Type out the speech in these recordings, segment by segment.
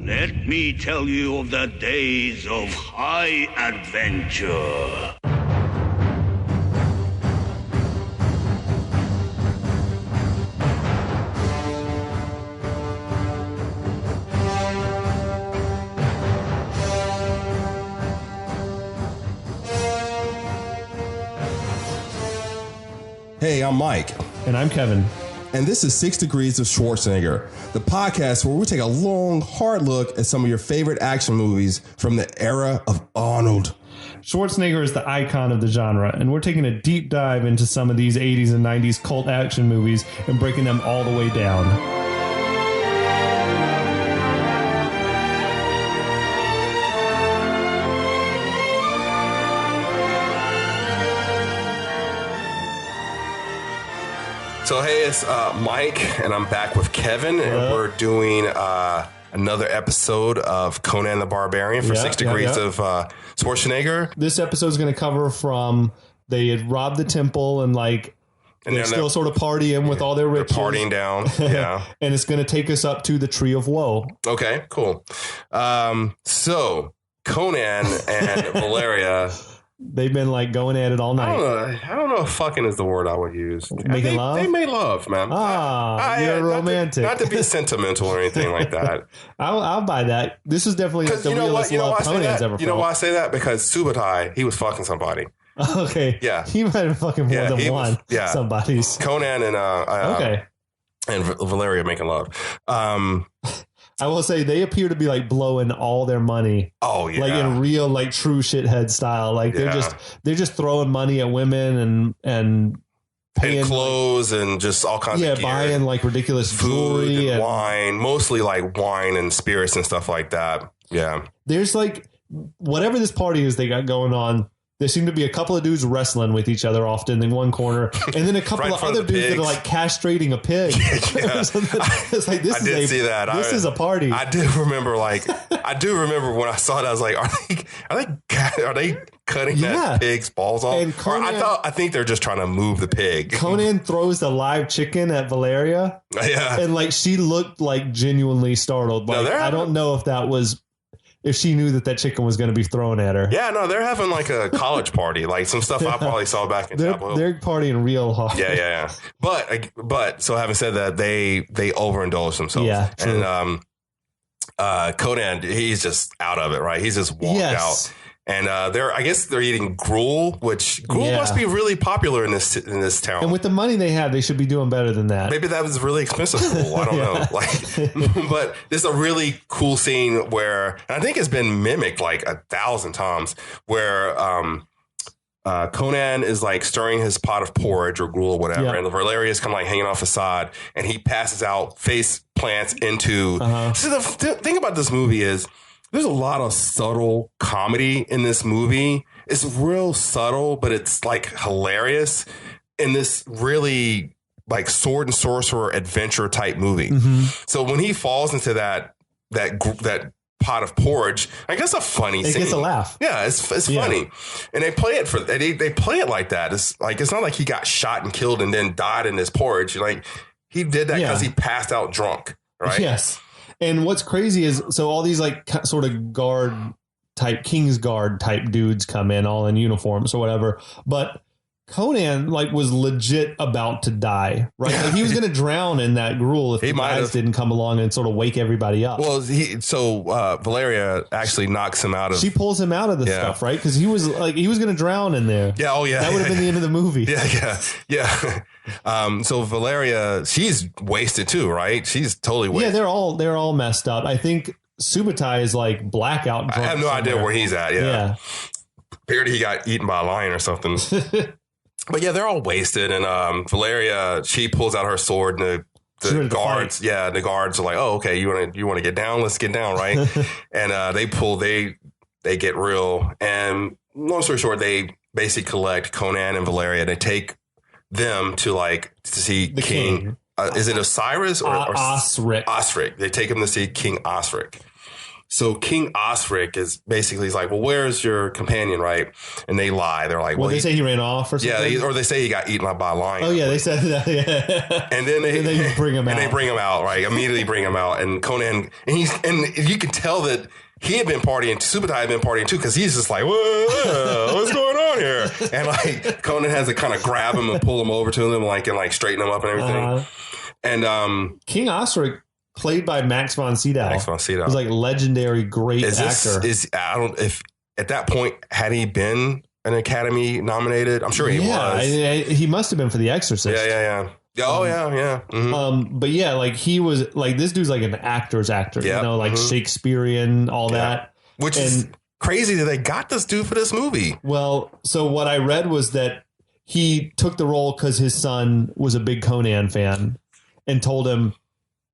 Let me tell you of the days of high adventure. Hey, I'm Mike. And I'm Kevin. And this is 6 Degrees of Schwarzenegger, the podcast where we take a long, hard look at some of your favorite action movies from the era of Arnold. Schwarzenegger is the icon of the genre, and we're taking a deep dive into some of these 80s and 90s cult action movies and breaking them all the way down. So, hey, it's Mike, and I'm back with Kevin, and we're doing another episode of Conan the Barbarian for 6 Degrees of Schwarzenegger. This episode is going to cover from they had robbed the temple and they're still sort of partying with all their riches. They're partying down, yeah. And it's going to take us up to the Tree of Woe. Okay, cool. So, Conan and Valeria... They've been going at it all night. I don't know if fucking is the word I would use. Making love? They made love, man. You're romantic. Not to be sentimental or anything like that. I'll buy that. This is definitely the realest love Conan's ever felt. You know why I say that? Because Subutai, he was fucking somebody. Okay. Yeah. He might have fucking more than one somebody's. Conan and and Valeria making love. I will say they appear to be blowing all their money. Oh yeah, in real true shithead style. They're just throwing money at women and paying clothes and just all kinds of gear. Buying ridiculous food jewelry and wine, mostly wine and spirits and stuff like that. Yeah, there's whatever this party is they got going on. There seem to be a couple of dudes wrestling with each other often in one corner, and then a couple of other dudes that are castrating a pig. It's this is a party. I do remember when I saw it, I was like, are they cutting that pig's balls off? And I think they're just trying to move the pig. Conan throws the live chicken at Valeria. Yeah. And she looked genuinely startled. I don't know if that was if she knew that chicken was going to be thrown at her. Yeah, no, they're having a college party, some stuff I probably saw back in Chapel Hill. They're partying real hard. Yeah. But so having said that, they overindulge themselves. Yeah, true. And Conan, he's just out of it, right? He's just walked out. And I guess they're eating gruel, which must be really popular in this town. And with the money they have, they should be doing better than that. Maybe that was really expensive gruel. I don't know. But this is a really cool scene where, and I think it's been mimicked 1,000 times, where Conan is stirring his pot of porridge or gruel or whatever, and Valeria is kind of hanging off the side, and he passes out, face plants into. So the thing about this movie is, there's a lot of subtle comedy in this movie. It's real subtle, but it's hilarious in this really sword and sorcerer adventure type movie. Mm-hmm. So when he falls into that pot of porridge, I guess a funny scene. It gets a laugh. Yeah, it's funny, and they play it they play it like that. It's it's not like he got shot and killed and then died in this porridge. He did that because he passed out drunk, right? Yes. And what's crazy is, so all these sort of guard type, King's Guard type dudes come in all in uniforms or whatever. But Conan was legit about to die, right? He was going to drown in that gruel if the guys didn't come along and sort of wake everybody up. Well, Valeria actually knocks him out of. She pulls him out of the stuff, right? Because he was going to drown in there. Yeah. Oh yeah. That would have been the end of the movie. Yeah. So Valeria, she's wasted too, right? She's totally wasted. Yeah, they're all messed up. I think Subutai is blackout drunk. I have no idea where he's at. Yeah. Apparently he got eaten by a lion or something. But yeah, they're all wasted, and Valeria, she pulls out her sword, and the guards, the guards are like, "Oh, okay, you want to get down? Let's get down, right?" And they get real, and long story short, they basically collect Conan and Valeria. They take them to see the King. Is it Osiris or Osric? Osric. They take him to see King Osric. So King Osric is basically, he's like, well, where's your companion, right? And they lie. They're like, well, they say he ran off or something. Yeah, or they say he got eaten by a lion. Oh yeah, they said that. Yeah. And then they bring him out. And they bring him out, right? Immediately bring him out. And Conan, and you can tell that he had been partying. Subutai had been partying too, because he's just like, whoa, what's going on here? And like Conan has to kind of grab him and pull him over to them, and straighten him up and everything. And King Osric, played by Max von Sydow. Was like legendary, great actor. I don't if at that point had he been an Academy nominated? I'm sure he was. He must have been for The Exorcist. Yeah. Oh yeah. Mm-hmm. But yeah, like he was like, this dude's like an actor's actor. Yep. Shakespearean, all that. Which is crazy that they got this dude for this movie. Well, so what I read was that he took the role because his son was a big Conan fan and told him,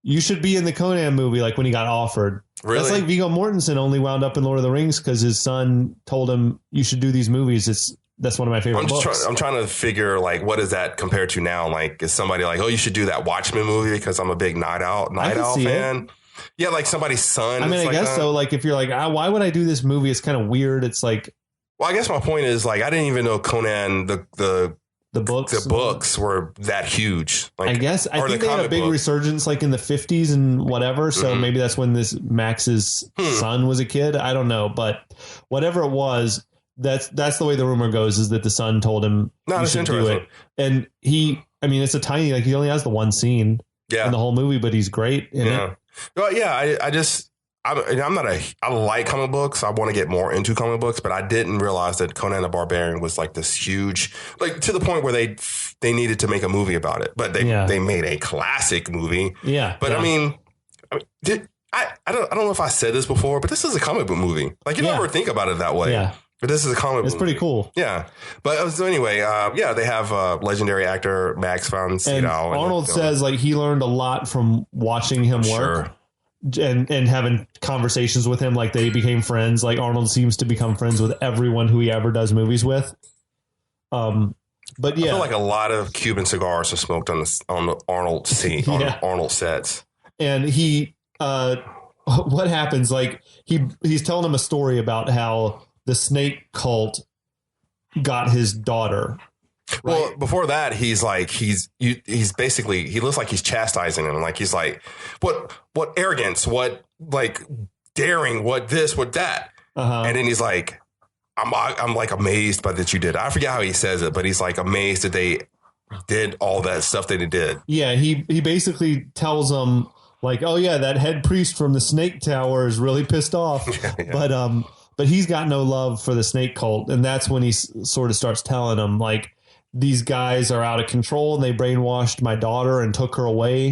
you should be in the Conan movie, like when he got offered. Really? That's like Viggo Mortensen only wound up in Lord of the Rings because his son told him, you should do these movies. That's one of my favorite books. I'm trying to figure, like, what is that compared to now? Like, is somebody like, oh, you should do that Watchmen movie because I'm a big Night Owl fan? Yeah, like somebody's son. I mean, I guess so. Like, if you're like, why would I do this movie? It's kind of weird. It's like, well, I guess my point is, like, I didn't even know Conan, the books were that huge. Like, I guess I think they had a big resurgence like in the 50s and whatever. So maybe that's when this Max's son was a kid. I don't know, but whatever it was, that's the way the rumor goes, is that the son told him you should do it. And it's a tiny, like, he only has the one scene in the whole movie, but he's great in it. Well, yeah, I like comic books. I want to get more into comic books, but I didn't realize that Conan the Barbarian was like this huge, like to the point where they needed to make a movie about it. But they made a classic movie. Yeah. But I mean, I don't know if I said this before, but this is a comic book movie. Like, you never think about it that way. Yeah. But this is a comic book. It's pretty cool. Yeah. But so anyway, they have legendary actor Max von Sydow. And Arnold says like he learned a lot from watching him work. And having conversations with him, like they became friends. Like Arnold seems to become friends with everyone who he ever does movies with. But yeah, I feel like a lot of Cuban cigars are smoked on the Arnold scene, on Arnold sets. And he, what happens? Like he's telling him a story about how the snake cult got his daughter. Right? Well, before that, he's basically, he looks like he's chastising him. Like, he's like, what arrogance, what like daring, what this, what that. And then he's like, I'm like amazed by that you did. I forget how he says it, but he's like amazed that they did all that stuff that he did. Yeah. He basically tells them like, oh yeah, that head priest from the Snake Tower is really pissed off. But he's got no love for the snake cult. And that's when he sort of starts telling them like, these guys are out of control and they brainwashed my daughter and took her away.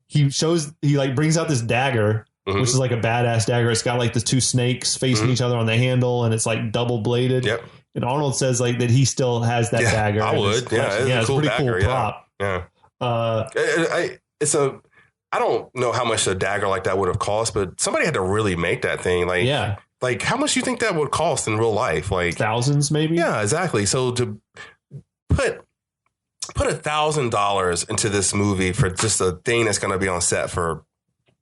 He like brings out this dagger, which is like a badass dagger. It's got like the two snakes facing each other on the handle, and it's like double bladed. Yep. And Arnold says like that he still has that dagger. I would. It's a pretty cool prop. Yeah. I don't know how much a dagger like that would have cost, but somebody had to really make that thing. Like, like, how much do you think that would cost in real life? Like thousands, maybe. Yeah, exactly. So to put $1,000 into this movie for just a thing that's going to be on set for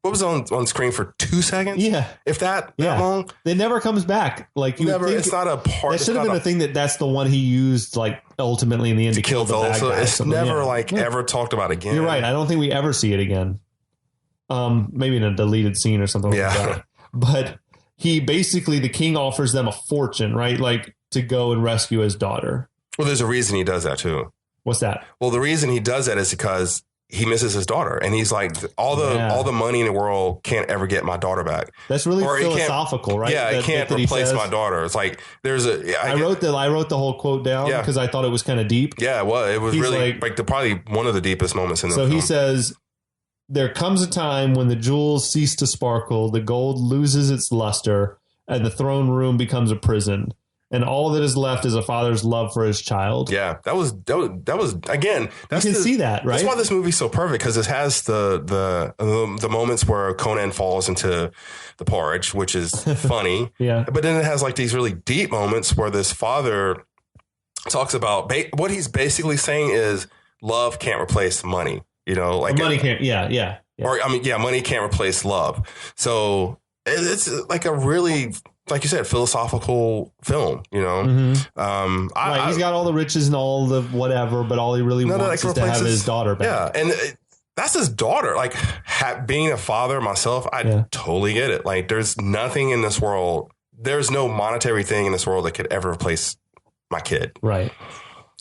what was on screen for 2 seconds? Yeah, if that long. It never comes back. Like you never. It's not a part. That should have been a thing that's the one he used. Like ultimately in the end to kill the bad guy. It's never ever talked about again. You're right. I don't think we ever see it again. Maybe in a deleted scene or something like that. But the king offers them a fortune, right? Like to go and rescue his daughter. Well, there's a reason he does that too. What's that? Well, the reason he does that is because he misses his daughter, and he's like, all the money in the world can't ever get my daughter back. That's really philosophical, right? Yeah, it can't replace my daughter. It's like I wrote the whole quote down because I thought it was kind of deep. Yeah, well, it was really like probably one of the deepest moments in the film. So he says, there comes a time when the jewels cease to sparkle, the gold loses its luster, and the throne room becomes a prison. And all that is left is a father's love for his child. Yeah, that was again. You can see that, right? That's why this movie's so perfect, because it has the moments where Conan falls into the porridge, which is funny. But then it has like these really deep moments where this father talks about what he's basically saying is love can't replace money. You know, like money can't. Yeah. Or money can't replace love. So it's like a really, like you said, philosophical film, you know? Right. He's got all the riches and all the whatever, but all he really wants is to have his daughter back. Yeah. And that's his daughter. Like being a father myself, I totally get it. Like there's nothing in this world. There's no monetary thing in this world that could ever replace my kid. Right.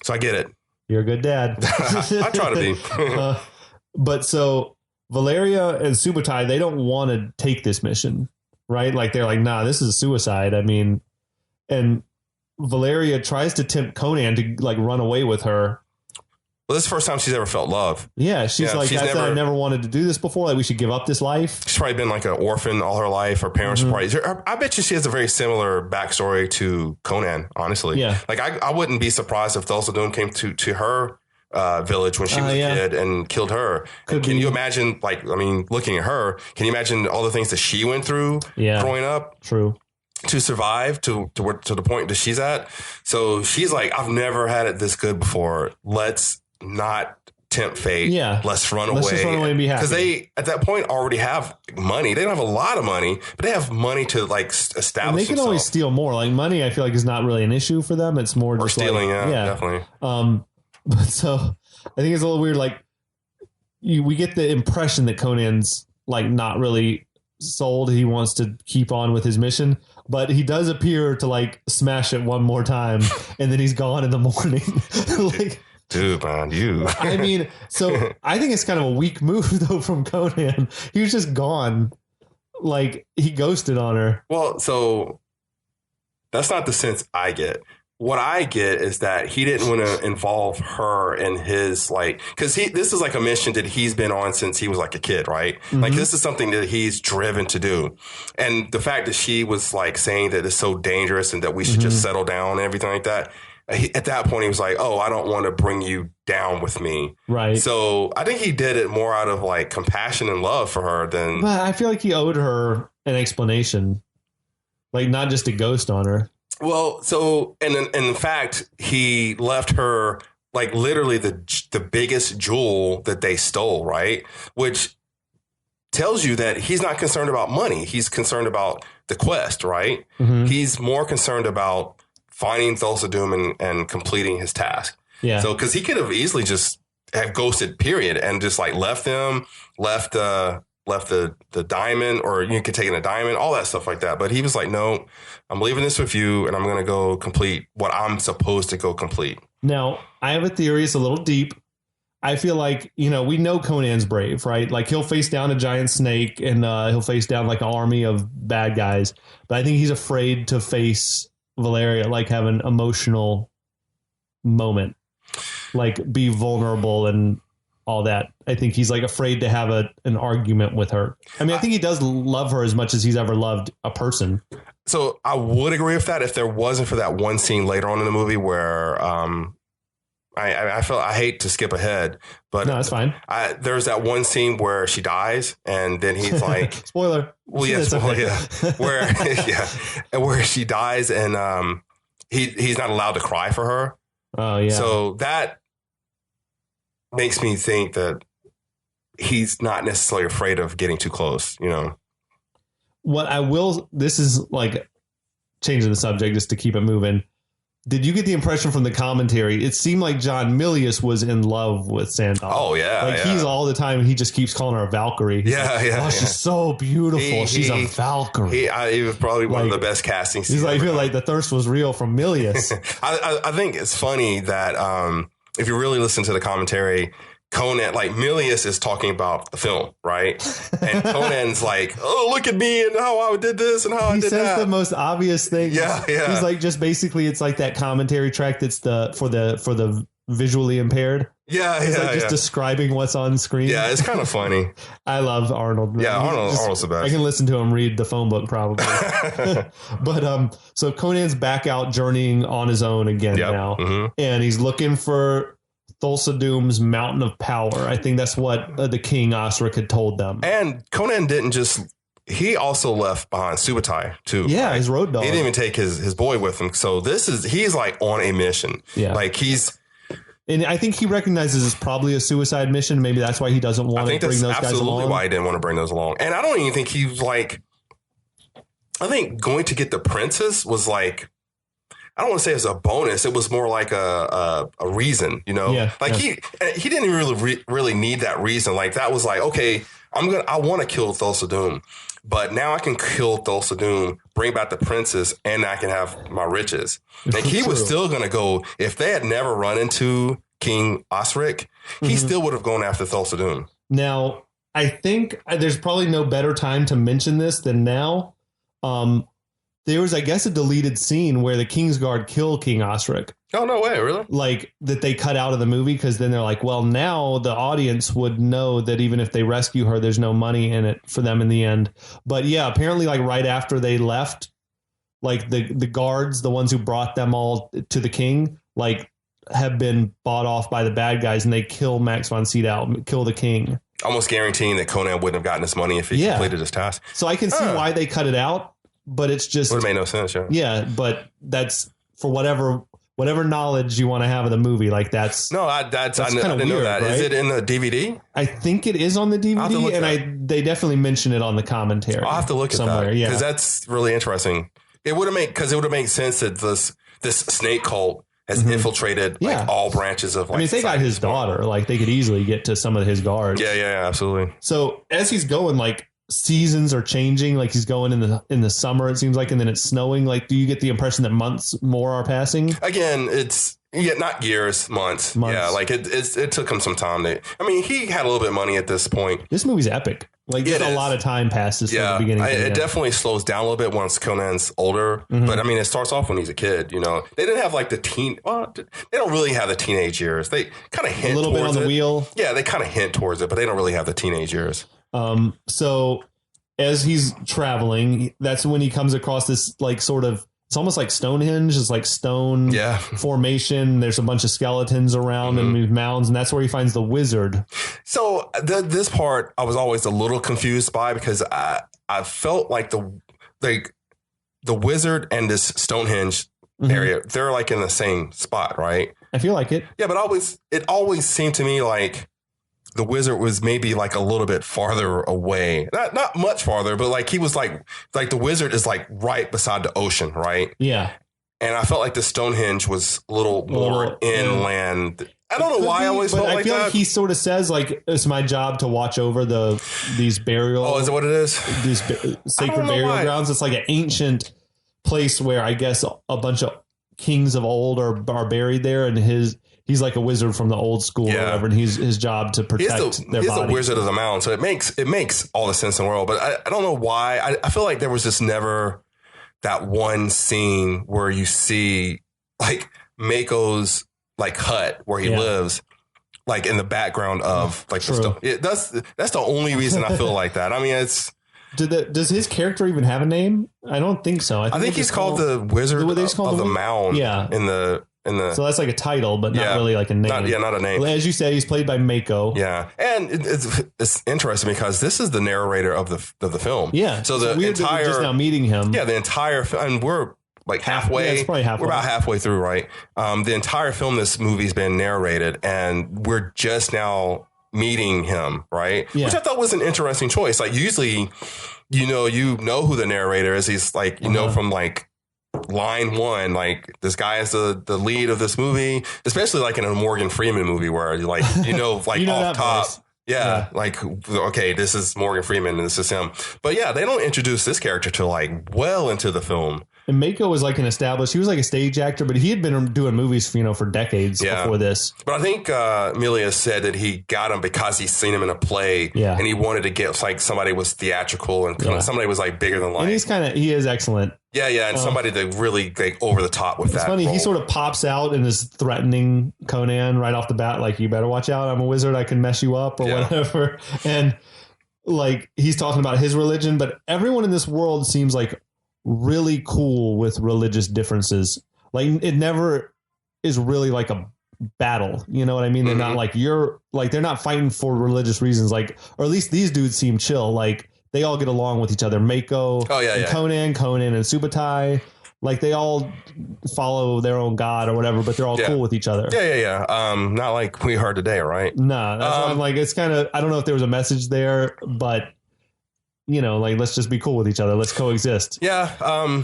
So I get it. You're a good dad. I try to be. But so Valeria and Subutai, they don't want to take this mission, right? Like they're like, nah, this is suicide. I mean, and Valeria tries to tempt Conan to like run away with her. Well, this is the first time she's ever felt love. Yeah, she's like, I never wanted to do this before. Like, we should give up this life. She's probably been like an orphan all her life. Her parents were probably... I bet you she has a very similar backstory to Conan, honestly. Yeah. Like, I wouldn't be surprised if Thulsa Doom came to her village when she was a kid and killed her. Can you imagine, like, I mean, looking at her, can you imagine all the things that she went through growing up? True. To survive to the point that she's at. So she's like, I've never had it this good before. Let's not tempt fate. Yeah. Let's run away. Let's just run away and be happy. Because they, at that point, already have money. They don't have a lot of money, but they have money to like establish and they can always steal more. Like money, I feel like is not really an issue for them. It's more just stealing. Like, definitely. But so I think it's a little weird. Like we get the impression that Conan's like not really sold. He wants to keep on with his mission, but he does appear to like smash it one more time and then he's gone in the morning. Like, dude, man, you. I mean, so I think it's kind of a weak move though from Conan. He was just gone. Like he ghosted on her. Well, so that's not the sense I get. What I get is that he didn't want to involve her in his like, because this is like a mission that he's been on since he was like a kid, right? Like this is something that he's driven to do. And the fact that she was like saying that it's so dangerous and that we should just settle down and everything like that. At that point, he was like, oh, I don't want to bring you down with me. Right. So I think he did it more out of like compassion and love for her than. But I feel like he owed her an explanation, like not just a ghost on her. Well, so and in fact, he left her like literally the biggest jewel that they stole, right? Which tells you that he's not concerned about money. He's concerned about the quest, right? He's more concerned about finding Thulsa Doom and completing his task. Yeah. So because he could have easily just have ghosted, period, and just like left the diamond, or you could take in a diamond, all that stuff like that. But he was like, no, I'm leaving this with you and I'm going to go complete what I'm supposed to go complete. Now, I have a theory. It's a little deep. I feel like, we know Conan's brave, right? Like he'll face down a giant snake and he'll face down like an army of bad guys. But I think he's afraid to face Valeria, like have an emotional moment, like be vulnerable and all that. I think he's like afraid to have an argument with her. I mean, I think he does love her as much as he's ever loved a person. So I would agree with that if there wasn't for that one scene later on in the movie where I hate to skip ahead, but no, that's fine. There's that one scene where she dies, and then he's like, spoiler. Well, yeah, where she dies, and he's not allowed to cry for her. Oh yeah. So that makes me think that he's not necessarily afraid of getting too close, What I will, this is like changing the subject just to keep it moving. Did you get the impression from the commentary? It seemed like John Milius was in love with Sandow. Oh, yeah. Like he's all the time, he just keeps calling her a Valkyrie. Yeah. She's so beautiful. She's a Valkyrie. He was probably one of the best castings. He's like, I feel like the thirst was real from Milius. I think it's funny that if you really listen to the commentary, Conan, like Milius is talking about the film, right? And Conan's like, oh, look at me and how I did this and how I did that. He says the most obvious thing. Yeah. He's like, just basically, it's like that commentary track that's for the visually impaired. Yeah, it's like just describing what's on screen. Yeah, it's kind of funny. I love Arnold. Yeah, Arnold's the best. I can listen to him read the phone book probably. But so Conan's back out journeying on his own again now, and he's looking for Thulsa Doom's mountain of power. I think that's what the king Osric had told them. And Conan didn't just... He also left behind Subutai too. Yeah, right? His road dog. He didn't even take his boy with him. So he's like on a mission. Yeah. Like and I think he recognizes it's probably a suicide mission. Maybe that's why he doesn't want to bring those guys along. Absolutely why he didn't want to bring those along. And I don't even think he was like... I think going to get the princess was like, I don't want to say it's a bonus. It was more like a reason, you know, he didn't even really need that reason. Like that was like, okay, I want to kill Thulsa Doom, but now I can kill Thulsa Doom, bring back the princess, and I can have my riches. Like he was still going to go, if they had never run into King Osric, he still would have gone after Thulsa Doom. Now, I think there's probably no better time to mention this than now. There was, I guess, a deleted scene where the Kingsguard kill King Osric. Oh, no way, really? Like, that they cut out of the movie because then they're like, well, now the audience would know that even if they rescue her, there's no money in it for them in the end. But yeah, apparently, like, right after they left, like, the guards, the ones who brought them all to the king, like, have been bought off by the bad guys, and they kill Max von Sydow, kill the king. Almost guaranteeing that Conan wouldn't have gotten his money if he completed his task. So I can see why they cut it out. But it's just would have made no sense. Yeah, but that's for whatever knowledge you want to have of the movie. Like that's I didn't know that. Right? Is it in the DVD? I think it is on the DVD, and they definitely mention it on the commentary. I'll have to look somewhere. At that because that's really interesting. It would have made sense that this snake cult has infiltrated like all branches of. Like, I mean, if they got his daughter, like they could easily get to some of his guards. Yeah, absolutely. So as he's going, like. Seasons are changing, like he's going in the summer, it seems like, and then it's snowing. Like, do you get the impression that months more are passing? Again, it's not years, months. Yeah, like it took him some time to. I mean, he had a little bit of money at this point. This movie's epic. Like, there's a lot of time passes from the beginning. It definitely slows down a little bit once Conan's older. But I mean, it starts off when he's a kid. You know, they didn't have like the teen. Well, they don't really have the teenage years. They kind of hint a little bit on the wheel. Yeah, they kind of hint towards it, but they don't really have the teenage years. So as he's traveling, that's when he comes across this like sort of, it's almost like Stonehenge. It's like stone formation. There's a bunch of skeletons around and these mounds, and that's where he finds the wizard. So this part I was always a little confused by because I felt like the wizard and this Stonehenge area, they're like in the same spot, right? I feel like it. Yeah, but it always seemed to me like the wizard was maybe like a little bit farther away. Not much farther, but like he was like the wizard is like right beside the ocean, right? Yeah. And I felt like the Stonehenge was a little more inland. I don't know why I always felt like that. I feel like he sort of says like, it's my job to watch over these burial. Oh, is that what it is? These sacred burial grounds. It's like an ancient place where I guess a bunch of kings of old are buried there, and he's like a wizard from the old school or whatever, and his job to protect their body. He's the wizard of the mound, so it makes all the sense in the world. But I don't know why. I feel like there was just never that one scene where you see like Mako's like hut where he lives, like in the background of like the stone. That's the only reason I feel like that. I mean, it's. Does his character even have a name? I don't think so. I think he's called the Wizard of the Mound. Yeah. So that's like a title, but not really like a name. Not a name. Well, as you said, he's played by Mako. Yeah, and it's interesting because this is the narrator of the film. Yeah. So the entire we're just now meeting him. Yeah, the entire and we're like halfway. Yeah, it's probably halfway. We're about halfway through, right? The entire film, this movie's been narrated, and we're just now meeting him, right? Yeah. Which I thought was an interesting choice. Like usually, you know who the narrator is. He's like from like line one, like this guy is the lead of this movie, especially like in a Morgan Freeman movie where like like off top. Voice. Yeah, like, okay, this is Morgan Freeman and this is him. But yeah, they don't introduce this character till like well into the film. And Mako was like he was like a stage actor, but he had been doing movies for decades before this. But I think Milius said that he got him because he's seen him in a play, and he wanted to get like somebody was theatrical and somebody was like bigger than life. And he is excellent. Yeah, and somebody to really like over the top with that. It's funny, role. He sort of pops out and is threatening Conan right off the bat, like, you better watch out, I'm a wizard, I can mess you up or whatever. And like he's talking about his religion, but everyone in this world seems like really cool with religious differences. Like it never is really like a battle. You know what I mean? They're not like they're not fighting for religious reasons, like, or at least these dudes seem chill. Like they all get along with each other. Mako, and Conan and Subutai, like they all follow their own god or whatever, but they're all cool with each other. Yeah. Not like we heard today, right? No, that's why I'm like, it's kind of, I don't know if there was a message there, but like, let's just be cool with each other. Let's coexist. Yeah.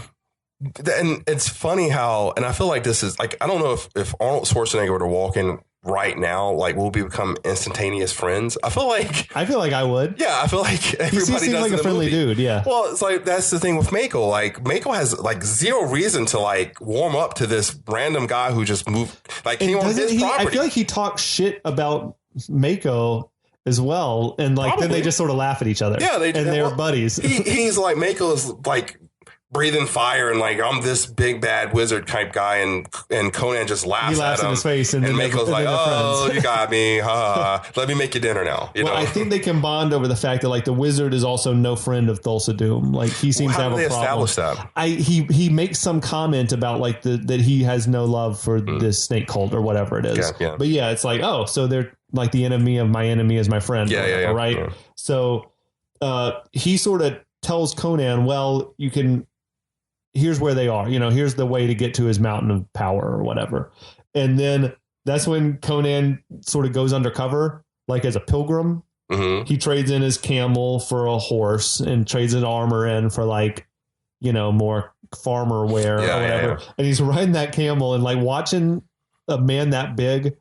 And it's funny how, and I feel like this is like, I don't know if Arnold Schwarzenegger were to walk in right now, like, will we become instantaneous friends? I feel like I would. Yeah, I feel like everybody seems does like in a the friendly movie. dude. Yeah. Well, it's like that's the thing with Mako. Like Mako has like zero reason to like warm up to this random guy who just moved like came on his property. I feel like he talks shit about Mako as well, and like then they just sort of laugh at each other. Yeah, they're buddies. He's like Mako's like breathing fire and like I'm this big bad wizard type guy, and Conan just laughs at him in his face, and Mako's like, oh, you got me, let me make you dinner now. You know? I think they can bond over the fact that like the wizard is also no friend of Thulsa Doom. Like he seems to have a problem. Establish that? He makes some comment about like that he has no love for this snake cult or whatever it is. Yeah. But yeah, it's like, oh, so they're like the enemy of my enemy is my friend. Yeah. Right. Yeah. So he sort of tells Conan, well, here's where they are, here's the way to get to his mountain of power or whatever. And then that's when Conan sort of goes undercover, like as a pilgrim. Mm-hmm. He trades in his camel for a horse and trades his armor in for like, more farmer wear or whatever. Yeah. And he's riding that camel, and like watching a man that big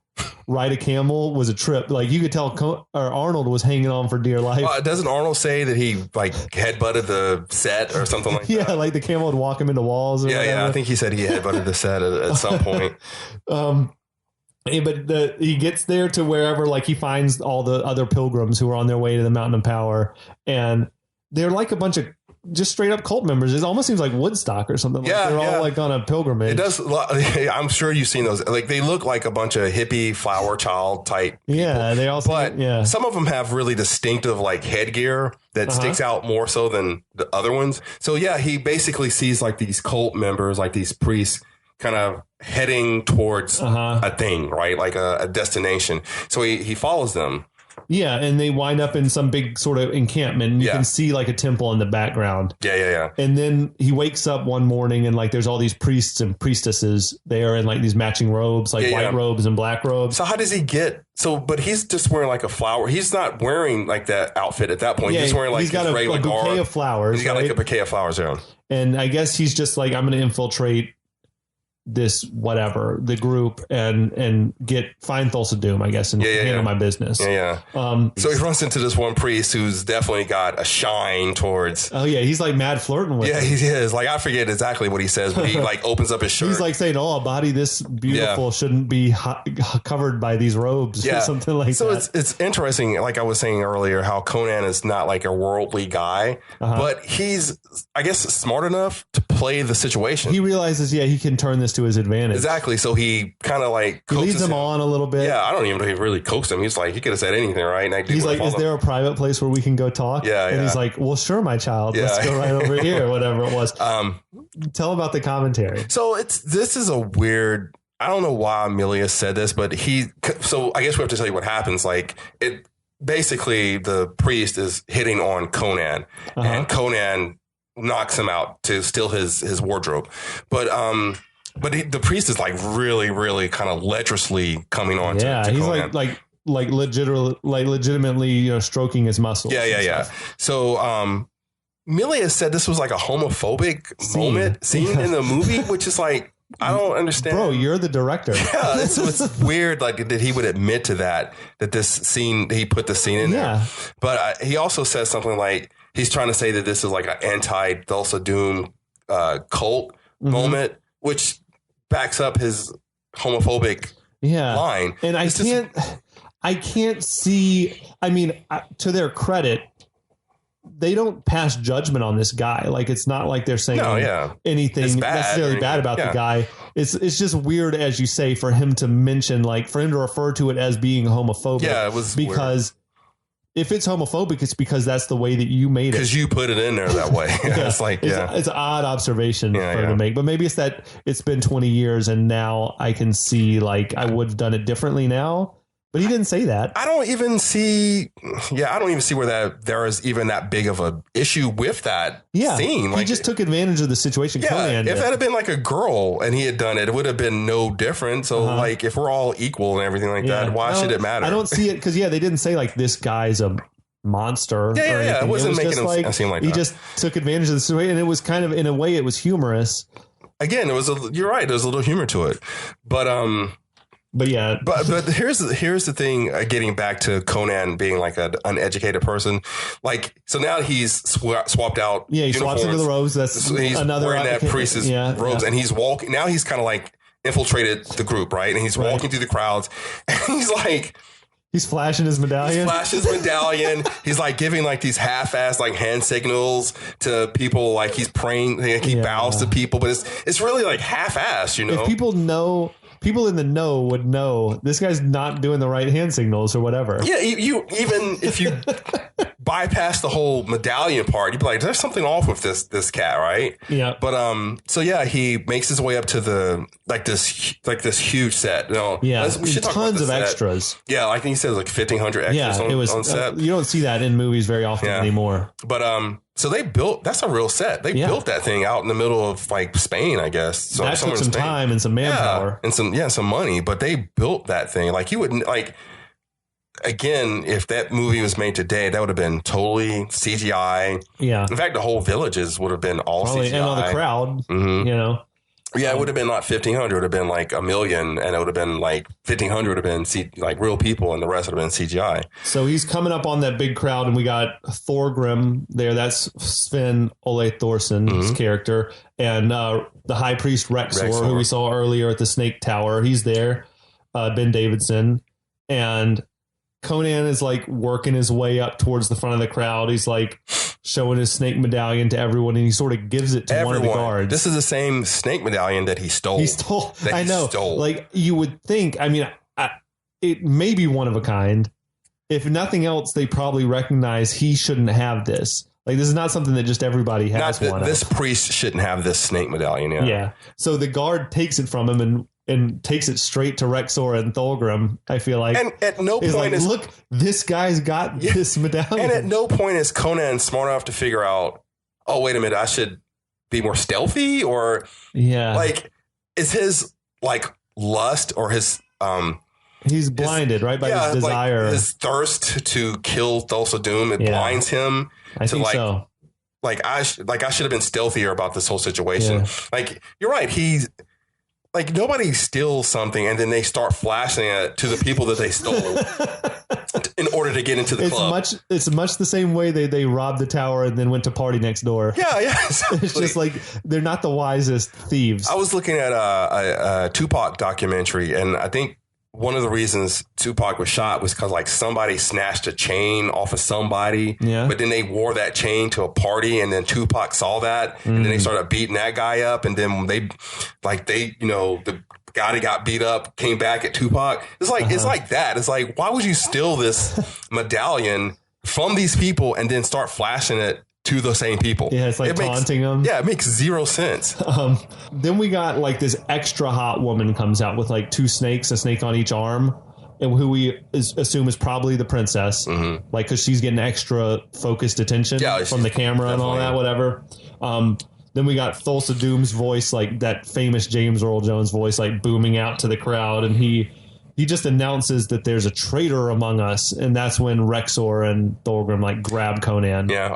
ride a camel was a trip. Like you could tell Arnold was hanging on for dear life. Doesn't Arnold say that he like headbutted the set or something like that? Yeah, like the camel would walk him into walls. Yeah. I think he said he headbutted the set at some point. But he gets there to wherever, like he finds all the other pilgrims who are on their way to the Mountain of Power, and they're like a bunch of just straight up cult members. It almost seems like Woodstock or something. Like they're all like on a pilgrimage. It does. I'm sure you've seen those. Like they look like a bunch of hippie flower child type. Yeah, people. they also. But some of them have really distinctive like headgear that sticks out more so than the other ones. So yeah, he basically sees like these cult members, like these priests, kind of heading towards a thing, right? Like a destination. So he follows them. Yeah, and they wind up in some big sort of encampment. And you can see like a temple in the background. Yeah. And then he wakes up one morning and like there's all these priests and priestesses there in like these matching robes, like white robes and black robes. So how does he get... but he's just wearing like a flower. He's not wearing like that outfit at that point. He's wearing like he's got his a regular bouquet of flowers. He's got like a bouquet of flowers there. And I guess he's just like, I'm going to infiltrate this the group and find Thulsa Doom, I guess, and handle my business. So he runs into this one priest who's definitely got a shine towards. Oh yeah, he's like mad flirting with him. He is. Like I forget exactly what he says, but he like opens up his shirt. He's like saying, "Oh, a body this beautiful shouldn't be covered by these robes," or something like that. So it's interesting. Like I was saying earlier, how Conan is not like a worldly guy, but he's, I guess, smart enough to play the situation. He realizes, he can turn this to his advantage. Exactly. So he kind of like leads him on a little bit. Yeah, I don't even know if he really coaxed him. He's like, he could have said anything, right? And he's like, is there a private place where we can go talk? And he's like, well, sure, my child. Let's go right over here, whatever it was. Tell about the commentary. So this is a weird, I don't know why Milius said this, but so I guess we have to tell you what happens. Like basically the priest is hitting on Conan and Conan knocks him out to steal his wardrobe. But the priest is like really, really kind of lecherously coming on to he's Conan. like legitimately stroking his muscles. Yeah. So Milius said this was like a homophobic scene in the movie, which is like, I don't understand. Bro, you're the director. Yeah, it's weird like that he would admit to that this scene, he put the scene in there. But he also says something like he's trying to say that this is like an anti-Thulsa Doom cult moment, which backs up his homophobic line. And I can't see, I mean, to their credit, they don't pass judgment on this guy. Like, it's not like they're saying anything necessarily bad about the guy. It's just weird, as you say, for him to mention, like, for him to refer to it as being homophobic. Yeah, it was because if it's homophobic, it's because that's the way that you made it. Because you put it in there that way. It's like, it's an odd observation for him to make. But maybe it's that it's been 20 years and now I can see, like, I would have done it differently now. But he didn't say that. I don't even see where there is even that big of a issue with that scene. Like, he just took advantage of the situation. Yeah, if that had been like a girl and he had done it, it would have been no different. So like, if we're all equal and everything like that, why should it matter? I don't see it because they didn't say like this guy's a monster. Yeah, or yeah, anything. it wasn't was making him seem like he that. just took advantage of the situation, and it was kind of, in a way, it was humorous. Again, you're right. There's a little humor to it, but yeah, but here's the thing. Getting back to Conan being like an uneducated person, like so now he's swapped out. Yeah, he swaps into the robes. That's he's another wearing that priest's robes, and he's walking. Now he's kind of like infiltrated the group, right? And he's walking through the crowds, and he's like. He's flashing his medallion. He's like giving like these half-assed like hand signals to people. Like he's praying. Like he bows to people, but it's really like half-assed. You know, if people in the know would know this guy's not doing the right hand signals or whatever. Yeah, even if you bypass the whole medallion part, you'd be like, "There's something off with this cat, right?" Yeah. But so yeah, he makes his way up to the this huge set. You know, we should talk tons of set. Extras. Yeah, I think he says like 1,500 extras on set. You don't see that in movies very often anymore. But so they built, that's a real set. They built that thing out in the middle of like Spain, I guess. So that took some time and some manpower. And some money, but they built that thing. Like you wouldn't like, again, if that movie was made today, that would have been totally CGI. Yeah. In fact, the whole villages would have been all CGI. And all the crowd, you know. Yeah, it would have been not 1,500. It would have been like 1 million, and it would have been like 1,500 would have been like real people, and the rest would have been CGI. So he's coming up on that big crowd, and we got Thorgrim there. That's Sven Ole Thorsson's character, and the High Priest Rexor, who we saw earlier at the Snake Tower. He's there. Ben Davidson, and Conan is like working his way up towards the front of the crowd. He's like showing his snake medallion to everyone, and he sort of gives it to one of the guards. This is the same snake medallion that he stole. I know. Like you would think. I mean, it may be one of a kind. If nothing else, they probably recognize he shouldn't have this. Like this is not something that just everybody has. This priest shouldn't have this snake medallion. Yeah. So the guard takes it from him and takes it straight to Rexor and Thorgrim, I feel like. And at no point look, this guy's got this medallion. And at no point is Conan smart enough to figure out, oh, wait a minute, I should be more stealthy, or like, is his like lust or his he's blinded, right, by his desire, like his thirst to kill Thulsa Doom. It blinds him. I think so. Like I should have been stealthier about this whole situation. Yeah. Like you're right. He's like nobody steals something and then they start flashing it to the people that they stole in order to get into the club. It's much the same way they robbed the tower and then went to party next door. Yeah, exactly. It's just like they're not the wisest thieves. I was looking at a Tupac documentary, and I think one of the reasons Tupac was shot was because like somebody snatched a chain off of somebody, but then they wore that chain to a party, and then Tupac saw that, and then they started beating that guy up, and then the guy that got beat up came back at Tupac. It's like it's like that. It's like, why would you steal this medallion from these people and then start flashing it to the same people? Yeah, it's like taunting them. Yeah, it makes zero sense. Then we got like this extra hot woman comes out with like two snakes, a snake on each arm, and who we assume is probably the princess, like because she's getting extra focused attention from the camera and all that, whatever. Then we got Thulsa Doom's voice, like that famous James Earl Jones voice, like booming out to the crowd, and he just announces that there's a traitor among us, and that's when Rexor and Thorgrim like grab Conan. Yeah,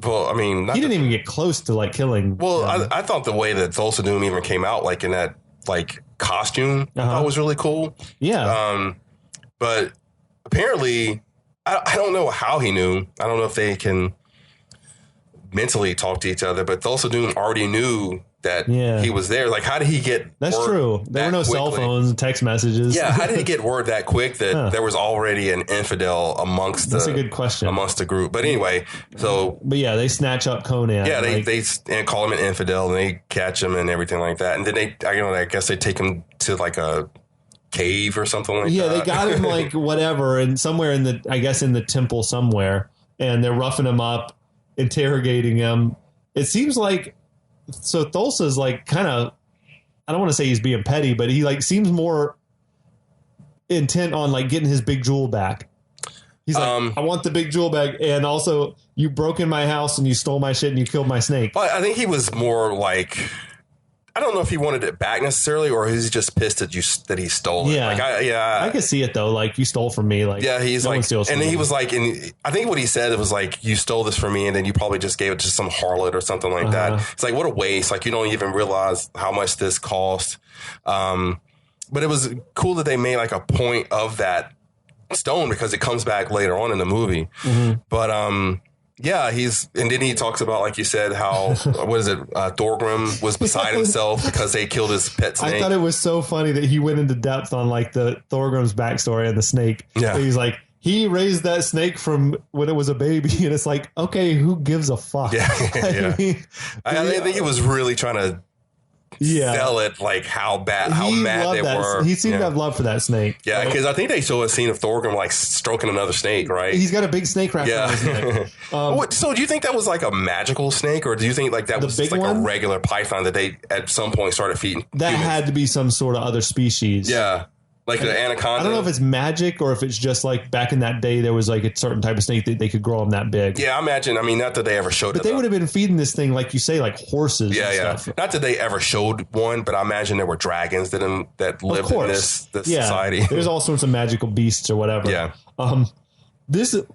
well, I mean, he didn't even get close to like killing. Well, I thought the way that Thulsa Doom even came out, like in that like costume, I thought was really cool. Yeah, but apparently, I don't know how he knew. I don't know if they can mentally talk to each other, but Thulsa Doom already knew that he was there. Like, how did he get That's true. There were no cell phones, text messages. Yeah, how did he get word that quick that there was already an infidel amongst That's a good question. Amongst the group. But anyway, so... But yeah, they snatch up Conan. Yeah, they call him an infidel, and they catch him and everything like that. And then I guess they take him to like a cave or something like that. Yeah, they got him like whatever, and somewhere in the temple somewhere, and they're roughing him up, interrogating him. It seems like so Thulsa's like kind of, I don't want to say he's being petty, but he like seems more intent on like getting his big jewel back. He's like, I want the big jewel back, and also you broke in my house and you stole my shit and you killed my snake. But I think he was more like I don't know if he wanted it back necessarily, or he's just pissed that he stole it. Yeah. Like, I could see it though. Like, you stole from me. Like, yeah, he's no one like, steals from and me. he was like, and I think what he said, it was like, you stole this from me, and then you probably just gave it to some harlot or something like that. It's like, what a waste. Like, you don't even realize how much this cost. But it was cool that they made like a point of that stone because it comes back later on in the movie. But yeah, and then he talks about, like you said, how what is it? Thorgrim was beside himself because they killed his pet snake. I thought it was so funny that he went into depth on like the Thorgrim's backstory and the snake. Yeah, he's like, he raised that snake from when it was a baby, and it's like, okay, who gives a fuck? Yeah, I think he was really trying to sell it, like how mad they were. He seemed to have love for that snake. Yeah, because I think they show a scene of Thorgrim like stroking another snake, right? He's got a big snake wrap around his neck. So do you think that was like a magical snake, or do you think like that was just like a regular python that they at some point started feeding? That humans? had to be some sort of other species. Yeah. Like the anaconda. I don't know if it's magic or if it's just like back in that day there was like a certain type of snake that they could grow them that big. Yeah, I imagine. I mean, not that they ever showed it. But they would have been feeding this thing, like you say, like horses. Yeah. Stuff. Not that they ever showed one, but I imagine there were dragons that lived in this society. There's all sorts of magical beasts or whatever. Yeah.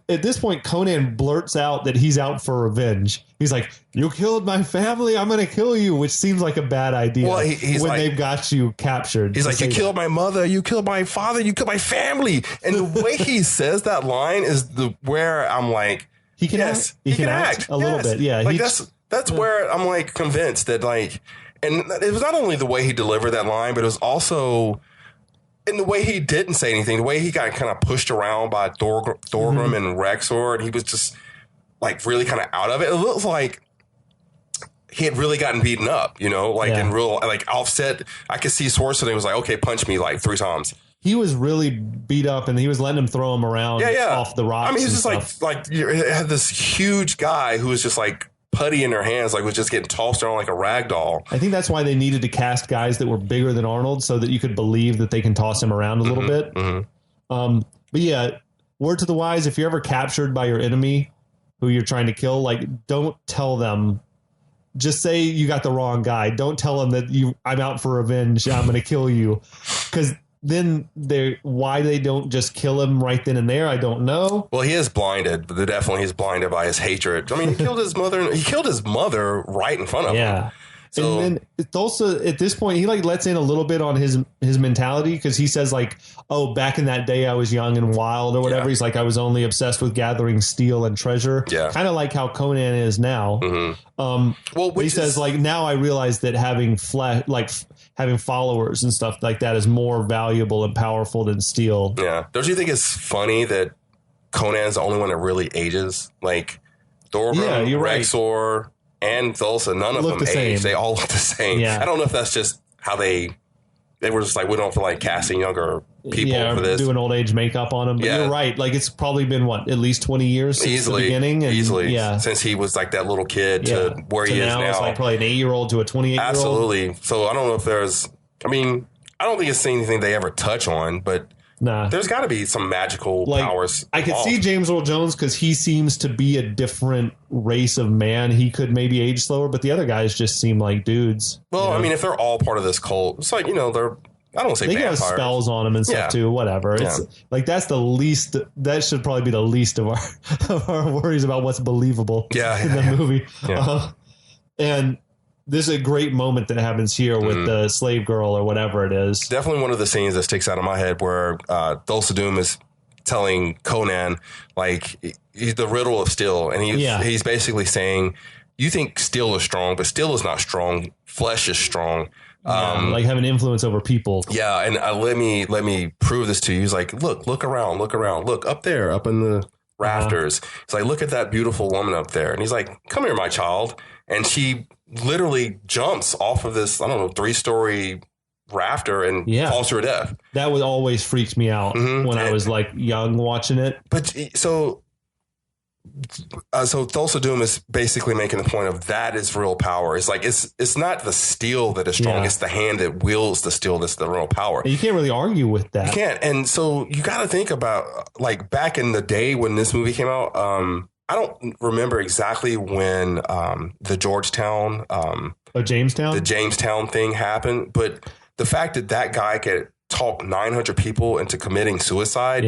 At this point, Conan blurts out that he's out for revenge. He's like, "You killed my family. I'm going to kill you," which seems like a bad idea. Well, he's when like, they've got you captured. He's like, "You killed my mother. You killed my father. You killed my family." And the way he says that line is where I'm like, he can act. He can act a little bit. Yeah, like that's where I'm like convinced that like, and it was not only the way he delivered that line, but it was also in the way he didn't say anything, the way he got kind of pushed around by Thorgrim and Rexor, and he was just like really kind of out of it. It looks like he had really gotten beaten up, you know, like in real, like offset. I could see Schwarzenegger was like, okay, punch me like 3 times. He was really beat up, and he was letting him throw him around off the rocks. I mean, he's just like you had this huge guy who was just like putty in their hands, like was just getting tossed around like a rag doll. I think that's why they needed to cast guys that were bigger than Arnold so that you could believe that they can toss him around a little bit. But yeah, word to the wise, if you're ever captured by your enemy who you're trying to kill, like, don't tell them. Just say you got the wrong guy. Don't tell them that I'm out for revenge. I'm going to kill you. Because then why they don't just kill him right then and there, I don't know. Well, he is blinded. But definitely he's blinded by his hatred. I mean, he killed his mother. He killed his mother right in front of him. So, and then it's also at this point he like lets in a little bit on his mentality, because he says like, oh, back in that day I was young and wild or whatever. He's like, I was only obsessed with gathering steel and treasure. Kind of like how Conan is now. Well, he says like, now I realize that having having followers and stuff like that is more valuable and powerful than steel. Yeah. Don't you think it's funny that Conan's the only one that really ages? Like Thorgrim, Rexor, and Thulsa, none of them age. They all look the same. I don't know if that's just how they were just like, we don't feel like casting younger people for this. Doing old age makeup on them. But you're right. Like, it's probably been, at least 20 years since the beginning? And, since he was like that little kid to where he is now. It's like probably an 8-year-old to a 28-year-old. Absolutely. So I don't know if I don't think it's anything they ever touch on, but there's got to be some magical powers. I could see James Earl Jones, because he seems to be a different race of man. He could maybe age slower, but the other guys just seem like dudes. Well, I mean, if they're all part of this cult, it's like, they're, I don't want to say vampires. They have spells on them and stuff too. Whatever. It's like, that's the least. That should probably be the least of our worries about what's believable in the movie. And this is a great moment that happens here with the slave girl or whatever it is. Definitely one of the scenes that sticks out of my head where Thulsa Doom is telling Conan, like, he's the riddle of steel. And he's basically saying, you think steel is strong, but steel is not strong. Flesh is strong. Like having influence over people. Yeah. And let me prove this to you. He's like, look around, look up there, up in the rafters. He's like, look at that beautiful woman up there. And he's like, come here, my child. And she literally jumps off of this, 3-story rafter and falls to her death. That would always freaked me out when I was like young watching it. But so Thulsa Doom is basically making the point of that is real power. It's like, it's not the steel that is strong. It's the hand that wields the steel that's the real power. And you can't really argue with that. You can't. And so you got to think about, like, back in the day when this movie came out, I don't remember exactly when the Georgetown, Jamestown? the Jamestown thing happened, but the fact that guy could talk 900 people into committing suicide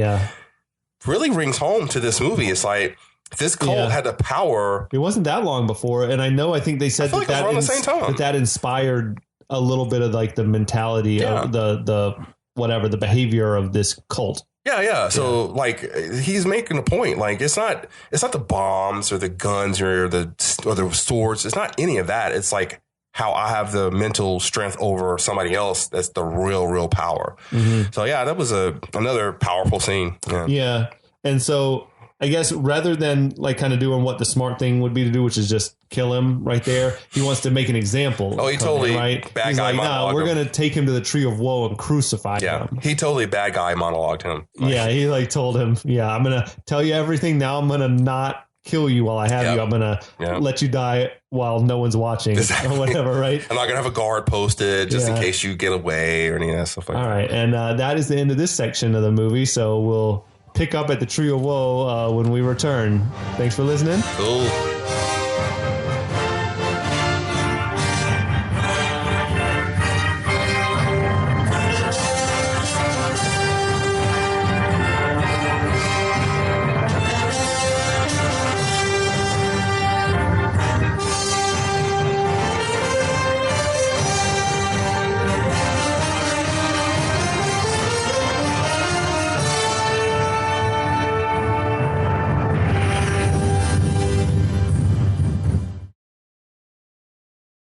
really rings home to this movie. It's like this cult had the power. It wasn't that long before, and I think they said that inspired a little bit of like the mentality of the behavior of this cult. Yeah. So like he's making a point. Like it's not the bombs or the guns or the swords. It's not any of that. It's like how I have the mental strength over somebody else. That's the real power. Mm-hmm. So yeah, that was another powerful scene. Yeah. And so I guess rather than like kind of doing what the smart thing would be to do, which is just kill him right there, he wants to make an example. Oh, he totally right. Bad He's guy like, monologued. We're going to take him to the Tree of Woe and crucify him. He totally bad guy monologued him. Yeah, he like told him, I'm going to tell you everything. Now I'm going to not kill you while I have you. I'm going to let you die while no one's watching or whatever, right? I'm not going to have a guard posted just in case you get away or any of that stuff like that. All right. And that is the end of this section of the movie. So we'll pick up at the Tree of Woe when we return. Thanks for listening. Cool.